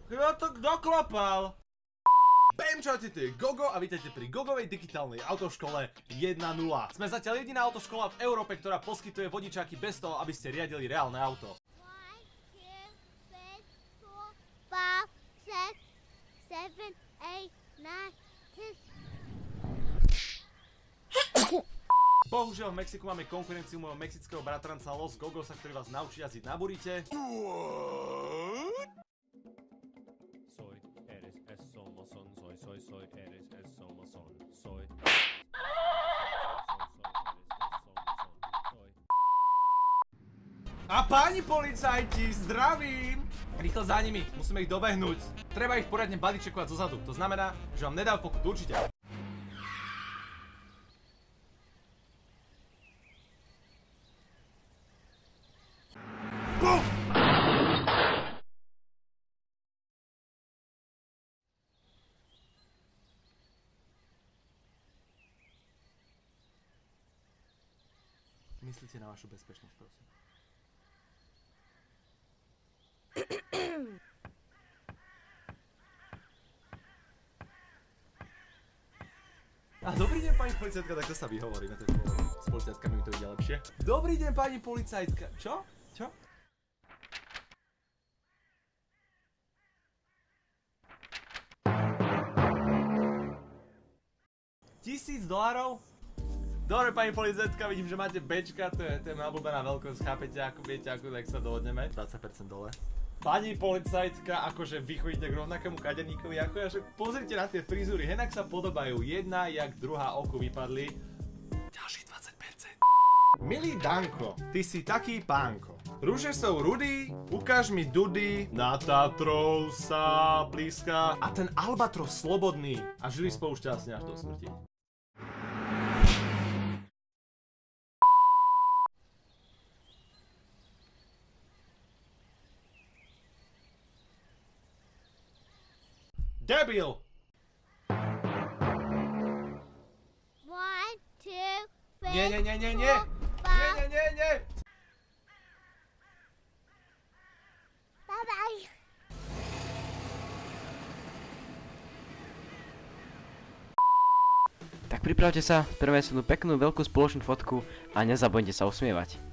Ja to kto klopal? Bam, čaute, tu je Gogo a vítajte pri Gogovej digitálnej autoškole 1.0. Sme zatiaľ jediná autoškola v Európe, ktorá poskytuje vodičáky bez toho, aby ste riadili reálne auto. 1, 2, 3, 4, 5, 6, 7, 8, 9, 10. Bohužiaľ v Mexiku máme konkurenciu môjho mexického bratranca Los Gogosa, ktorý vás naučí jazdiť na burite. A páni policajti, zdravím! Rýchlo za nimi, musíme ich dobehnúť. Treba ich poriadne bodyčekovať zozadu, to znamená, že vám nedajú pokut, určite. Bum! Myslíte na vašu bezpečnosť, prosím. A dobrý deň, pani policajtka, tak to sa vyhovoríme, to je pohoda. S policajtkami mi to ide lepšie. Dobrý deň, pani policajtka. Čo? Čo? $1000? Dobre, pani policajtka, vidím, že máte Bčka, to je moja obľúbená veľkosť, chápete, ako viete, ako tak sa dohodneme. 20% dole. Pani policajtka, akože vy chodíte k rovnakému kaderníkovi ako ja, že pozrite na tie frizúry, henak sa podobajú, jedna jak druhá oku vypadli. Ďalších 20%. Milý Danko, ty si taký pánko. Rúže sú rudy, ukáž mi dudy, na Tatrou sa blízka. A ten albatros slobodný a žili spolu šťastne až do smrti. Debil! 1, 2, 3, 4, Nie. 5, Nie. Bye bye. Tak pripravte sa, spravíme si tú peknú veľkú spoločnú fotku a nezabudnite sa usmievať.